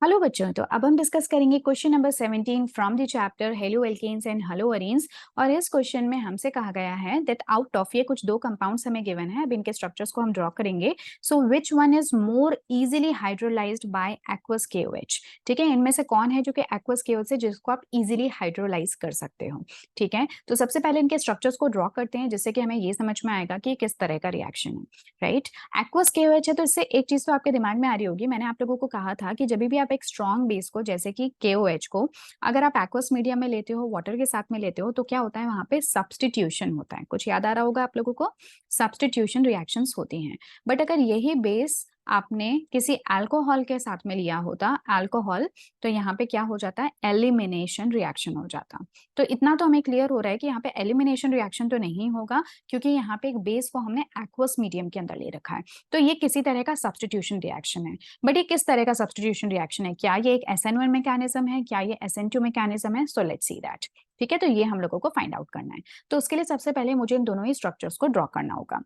Hello बच्चों, तो अब हम डिस्कस करेंगे question number 17 from the chapter haloalkanes and haloarenes. और इस क्वेश्चन में हमसे कहा गया है दैट आउट ऑफ, ये कुछ दो कंपाउंड्स हमें गिवन है, अब इनके स्ट्रक्चर्स को हम ड्रॉ करेंगे। So which one is more easily hydrolysed by aqueous KOH. ठीक है, इनमें से कौन है जो कि एक्वस केओएच है जिसको आप इजीली हाइड्रोलाइज कर सकते हो। ठीक है, तो सबसे पहले इनके स्ट्रक्चर्स को ड्रॉ करते हैं जिससे कि हमें ये समझ में आएगा कि किस तरह का रिएक्शन है। राइट, एक्वस केओएच है तो इससे एक चीज तो आपके दिमाग में आ रही होगी, मैंने आप लोगों को कहा था कि जब भी आप एक स्ट्रॉन्ग बेस को जैसे कि KOH को अगर आप एक्वस मीडियम में लेते हो, वाटर के साथ में लेते हो, तो क्या होता है वहां पे सब्स्टिट्यूशन होता है। कुछ याद आ रहा होगा आप लोगों को, सब्स्टिट्यूशन रिएक्शंस होती हैं। बट अगर यही बेस आपने किसी अल्कोहल के साथ में लिया होता, अल्कोहल, तो यहाँ पे क्या हो जाता है, एलिमिनेशन रिएक्शन हो जाता। तो इतना तो हमें क्लियर हो रहा है कि यहाँ पे एलिमिनेशन रिएक्शन तो नहीं होगा क्योंकि यहाँ पे एक बेस को हमने एक्वस मीडियम के अंदर ले रखा है। तो ये किसी तरह का सब्स्टिट्यूशन रिएक्शन है। बट ये किस तरह का सब्स्टिट्यूशन रिएक्शन है, क्या ये एक SN1 मैकेनिज्म है, क्या ये SN2 मैकेनिज्म है? So let's see that. ठीक है, तो ये हम लोगों को फाइंड आउट करना है। तो उसके लिए सबसे पहले मुझे इन दोनों ही स्ट्रक्चर्स को ड्रॉ करना होगा।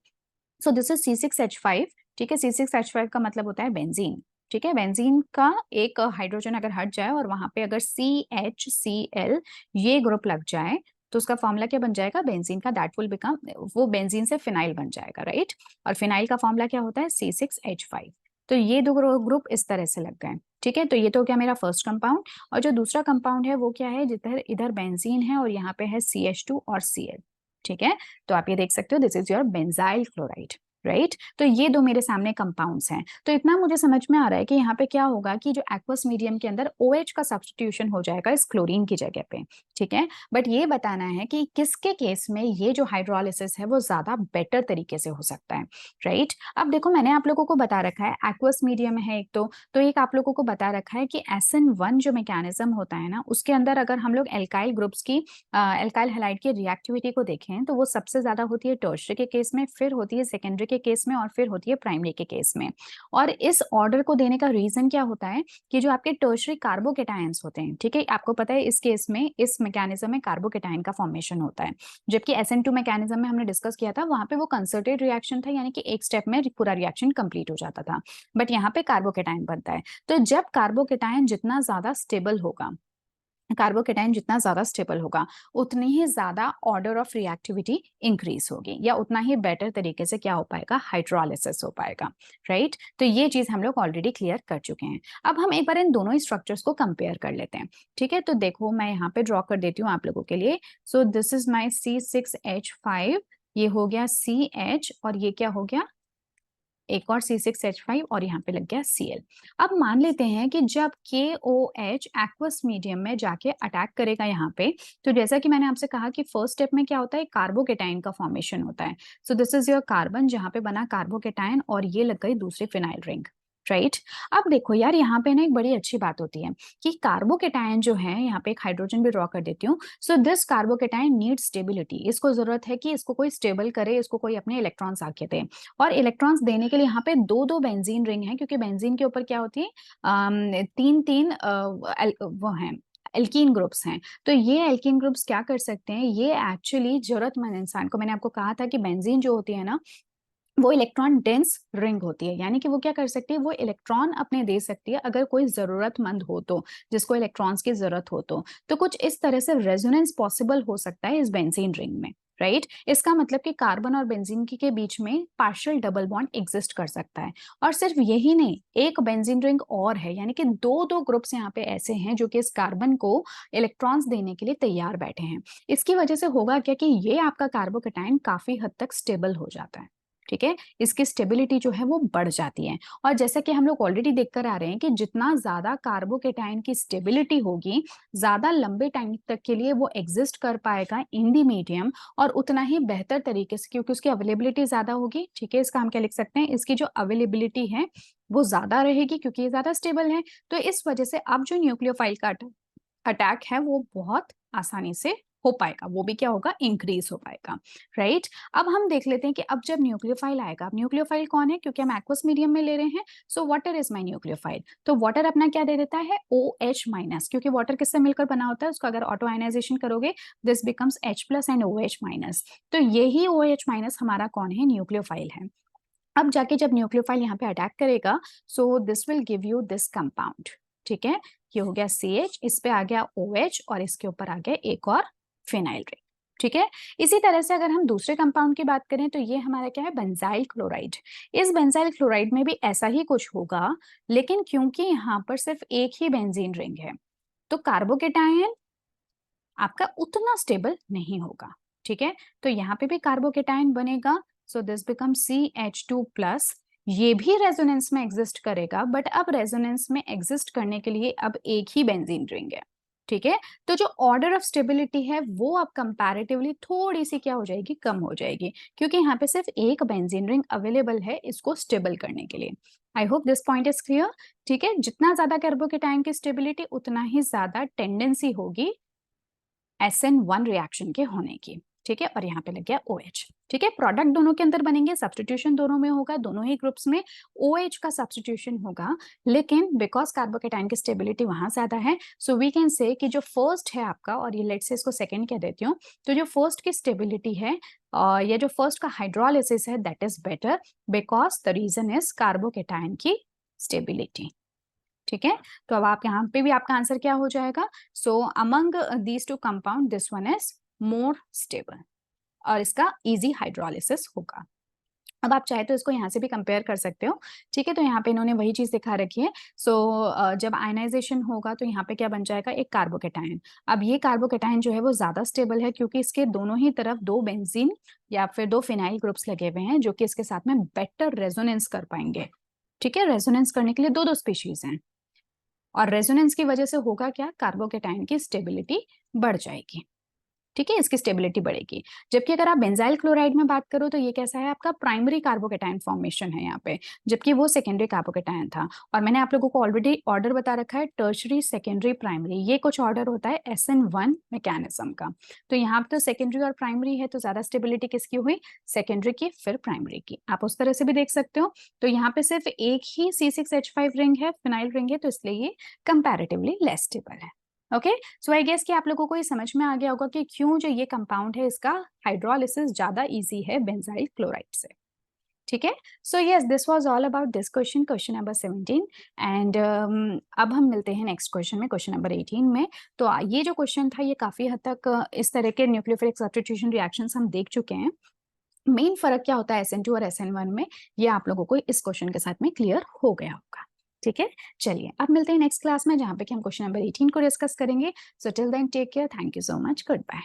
So this is C6H5। ठीक है, C6H5 का मतलब होता है बेंजीन। ठीक है, बेंजीन का एक हाइड्रोजन अगर हट जाए और वहां पे अगर CHCl ये ग्रुप लग जाए तो उसका फॉर्मूला क्या बन जाएगा, बेंजीन का, दैट विल बिकम, वो बेंजीन से फिनाइल बन जाएगा। राइट, और फिनाइल का फॉर्मूला क्या होता है, C6H5। तो ये दो ग्रुप इस तरह से लग गए। ठीक है, तो ये तो क्या मेरा फर्स्ट कंपाउंड। और जो दूसरा कंपाउंड है वो क्या है, जिधर इधर बेंजीन है और यहाँ पे है CH2 और Cl। ठीक है, तो आप ये देख सकते हो this is your benzyl chloride. Right, तो ये दो मेरे सामने कंपाउंड्स हैं। तो इतना मुझे समझ में आ रहा है कि यहाँ पे क्या होगा कि जो एक्वस मीडियम के अंदर OH का सब्स्टिट्यूशन हो जाएगा इस क्लोरीन की जगह पे। ठीक है, बट ये बताना है कि किसके केस में ये जो हाइड्रोलिसिस है वो ज्यादा बेटर तरीके से हो सकता है। राइट, अब देखो मैंने आप लोगों को बता रखा है एक्वस मीडियम है एक तो एक आप लोगों को बता रखा है कि SN1 जो मैकेनिज्म होता है ना, उसके अंदर अगर हम लोग एल्काइल ग्रुप्स की, एल्काइल हैलाइड की रिएक्टिविटी को देखें तो वो सबसे ज्यादा होती है टर्शियरी के केस में, फिर होती है सेकेंडरी के केस में और फिर होती है प्राइमरी के केस में। और इस ऑर्डर को देने का रीजन क्या होता है कि जो आपके टर्शियरी कार्बोकेटायंस होते हैं, ठीक है, आपको पता है इस केस में, इस मैकेनिज्म में कार्बोकेटायन का फॉर्मेशन होता है। जबकि SN2 मैकेनिज्म में हमने डिस्कस किया था वहां पे वो कंसर्टेड रिएक्शन था, यानी कि एक स्टेप में पूरा रिएक्शन कंप्लीट हो जाता था। बट यहाँ पे कार्बोकेटायन बनता है। तो जब कार्बोकेटायन जितना ज्यादा स्टेबल होगा, कार्बोकेटाइन जितना ज्यादा स्टेबल होगा, उतनी ही ज्यादा ऑर्डर ऑफ रिएक्टिविटी इंक्रीज होगी, या उतना ही बेटर तरीके से क्या हो पाएगा, हाइड्रोलिसिस हो पाएगा। राइट, तो ये चीज हम लोग ऑलरेडी क्लियर कर चुके हैं। अब हम एक बार इन दोनों ही स्ट्रक्चर्स को कंपेयर कर लेते हैं। ठीक है, तो देखो मैं यहाँ पे ड्रॉ कर देती हूँ आप लोगों के लिए। So this is my C6H5, ये हो गया CH और ये क्या हो गया, एक और C6H5 और यहाँ पे लग गया Cl। अब मान लेते हैं कि जब KOH एक्वस मीडियम में जाके अटैक करेगा यहाँ पे, तो जैसा कि मैंने आपसे कहा कि फर्स्ट स्टेप में क्या होता है, कार्बोकेटाइन का फॉर्मेशन होता है। So this is your carbon, जहाँ पे बना कार्बोकेटाइन और ये लग गई दूसरी फिनाइल रिंग। राइट, अब देखो यार यहाँ पे ना एक बड़ी अच्छी बात होती है कि कार्बोकेटाइन जो है, यहाँ पे एक हाइड्रोजन भी ड्रॉ कर देती हूँ। So this carbocation need stability, इसको जरूरत है कि इसको कोई स्टेबल करे, इसको कोई अपने इलेक्ट्रॉन्स आके दे। और इलेक्ट्रॉन्स देने के लिए यहाँ पे दो दो बेंजीन रिंग है, क्योंकि बेंजीन के ऊपर क्या होती है, तीन तीन वो हैं, एल्कीन ग्रुप्स हैं। तो ये एल्कीन ग्रुप्स क्या कर सकते हैं, ये एक्चुअली जरूरतमंद इंसान को, मैंने आपको कहा था कि बेंजीन जो होती है ना वो इलेक्ट्रॉन डेंस रिंग होती है, यानी कि वो क्या कर सकती है, वो इलेक्ट्रॉन अपने दे सकती है अगर कोई जरूरतमंद हो तो, जिसको इलेक्ट्रॉन्स की जरूरत हो तो कुछ इस तरह से रेजोनेंस पॉसिबल हो सकता है इस बेंजीन रिंग में। राइट, इसका मतलब कि कार्बन और बेंजीन के बीच में पार्शियल डबल बॉन्ड एग्जिस्ट कर सकता है। और सिर्फ यही नहीं, एक बेंजीन रिंग और है, यानी कि दो दो ग्रुप्स यहाँ पे ऐसे हैं जो कि इस कार्बन को इलेक्ट्रॉन्स देने के लिए तैयार बैठे हैं। इसकी वजह से होगा क्या कि ये आपका कार्बोकेटाइन काफी हद तक स्टेबल हो जाता है। ठीक है, इसकी स्टेबिलिटी जो है वो बढ़ जाती है। और जैसा कि हम लोग ऑलरेडी देखकर आ रहे हैं कि जितना ज्यादा कार्बोकेटाइन की स्टेबिलिटी होगी, ज्यादा लंबे टाइम तक के लिए वो एग्जिस्ट कर पाएगा इन दी मीडियम, और उतना ही बेहतर तरीके से, क्योंकि उसकी अवेलेबिलिटी ज्यादा होगी। ठीक है, इसका हम क्या लिख सकते हैं, इसकी जो अवेलेबिलिटी है वो ज्यादा रहेगी क्योंकि ये ज्यादा स्टेबल है। तो इस वजह से अब जो न्यूक्लियोफाइल का अटैक है वो बहुत आसानी से हो पाएगा, वो भी क्या होगा, इंक्रीज हो पाएगा। राइट, अब हम देख लेते हैं कि अब जब न्यूक्लियोफाइल आएगा, अब न्यूक्लियोफाइल कौन है, क्योंकि हम एक्वस मीडियम में ले रहे हैं। So water is my nucleophile, तो वाटर अपना क्या दे देता है, OH माइनस, क्योंकि वाटर किससे मिलकर बना होता है, उसको अगर ऑटो आयनाइजेशन करोगे this becomes H plus and OH minus. तो यही OH माइनस हमारा कौन है, न्यूक्लियोफाइल है। अब जाके जब न्यूक्लियोफाइल यहाँ पे अटैक करेगा, so this will give you this compound. ठीक है, ये हो गया CH, इस पे आ गया OH और इसके ऊपर आ गया एक और फिनाइल रिंग। ठीक है, इसी तरह से अगर हम दूसरे कंपाउंड की बात करें तो ये हमारा क्या है, बेंजाइल क्लोराइड। इस बेंजाइल क्लोराइड में भी ऐसा ही कुछ होगा, लेकिन क्योंकि यहाँ पर सिर्फ एक ही बेंजीन रिंग है तो कार्बोकेटायन आपका उतना स्टेबल नहीं होगा। ठीक है, तो यहाँ पे भी कार्बोकेटायन बनेगा, सो दिस बिकम CH2+। ये भी रेजोनेंस में एग्जिस्ट करेगा, बट अब रेजोनेंस में एग्जिस्ट करने के लिए अब एक ही बेंजीन रिंग है। ठीक है, तो जो ऑर्डर ऑफ स्टेबिलिटी है वो अब कंपैरेटिवली थोड़ी सी क्या हो जाएगी, कम हो जाएगी, क्योंकि यहाँ पे सिर्फ एक बेंजीन रिंग अवेलेबल है इसको स्टेबल करने के लिए। I hope this point is clear. ठीक है, जितना ज्यादा कार्बोकेटायन की स्टेबिलिटी उतना ही ज्यादा टेंडेंसी होगी SN1 रिएक्शन के होने की। ठीक है, और यहाँ पे लग गया OH। ठीक है, प्रोडक्ट दोनों के अंदर बनेंगे, सब्स्टिट्यूशन दोनों में होगा, दोनों ही ग्रुप्स में OH का सब्स्टिट्यूशन होगा, लेकिन बिकॉज कार्बोकेटायन की स्टेबिलिटी वहां ज्यादा है, सो वी कैन से कि जो फर्स्ट है आपका, और ये लेट से इसको सेकंड कह देती हूँ, तो जो फर्स्ट की स्टेबिलिटी है या जो फर्स्ट का हाइड्रोलिसिस है that is better, because the reason is carbocation की स्टेबिलिटी। ठीक है, तो अब आप यहाँ पे भी आपका आंसर क्या हो जाएगा, सो among these two compound this one is more stable और इसका इजी हाइड्रोलिसिस होगा। अब आप चाहे तो इसको यहाँ से भी कंपेयर कर सकते हो। ठीक है, तो यहाँ पे इन्होंने वही चीज दिखा रखी है। सो जब आयनाइजेशन होगा तो यहाँ पे क्या बन जाएगा, एक कार्बोकेटायन। अब ये कार्बोकेटायन जो है वो ज्यादा स्टेबल है क्योंकि इसके दोनों ही तरफ दो बेंजीन या फिर दो फिनाइल ग्रुप्स लगे हुए हैं जो कि इसके साथ में बेटर रेजोनेंस कर पाएंगे। ठीक है, रेजोनेंस करने के लिए दो दो स्पीशीज हैं, और रेजोनेंस की वजह से होगा क्या, कार्बोकेटायन की स्टेबिलिटी बढ़ जाएगी। ठीक है, इसकी स्टेबिलिटी बढ़ेगी। जबकि अगर आप बेंजाइल क्लोराइड में बात करो तो ये कैसा है, आपका प्राइमरी कार्बोकेटायन फॉर्मेशन है यहाँ पे, जबकि वो सेकेंडरी कार्बोकेटायन था। और मैंने आप लोगों को ऑलरेडी ऑर्डर बता रखा है, टर्शरी, सेकेंडरी, प्राइमरी, ये कुछ ऑर्डर होता है SN1 मैकेनिज्म का। तो यहाँ पे तो सेकेंडरी और प्राइमरी है, तो ज्यादा स्टेबिलिटी किसकी हुई, सेकेंडरी की, फिर प्राइमरी की। आप उस तरह से भी देख सकते हो। तो यहाँ पे सिर्फ एक ही C6H5 रिंग है, फिनाइल रिंग है, तो इसलिए ये कंपैरेटिवली लेस स्टेबल है। ओके, सो आई गेस कि आप लोगों को ये समझ में आ गया होगा कि क्यों जो ये कंपाउंड है इसका हाइड्रोलिसिस ज्यादा इजी है बेंजाइल क्लोराइड से। ठीक है, so yes, this was all about this question, question number 17। And अब हम मिलते हैं नेक्स्ट क्वेश्चन में, क्वेश्चन नंबर 18 में। तो ये जो क्वेश्चन था ये काफी हद तक इस तरह के न्यूक्लियोफिलिक सब्स्टिट्यूशन रिएक्शंस हम देख चुके हैं। मेन फर्क क्या होता है SN2 और SN1 में, ये आप लोगों को इस क्वेश्चन के साथ में क्लियर हो गया होगा। ठीक है, चलिए अब मिलते हैं नेक्स्ट क्लास में जहां पे कि हम क्वेश्चन नंबर 18 को डिस्कस करेंगे। So till then take care, thank you so much, good bye.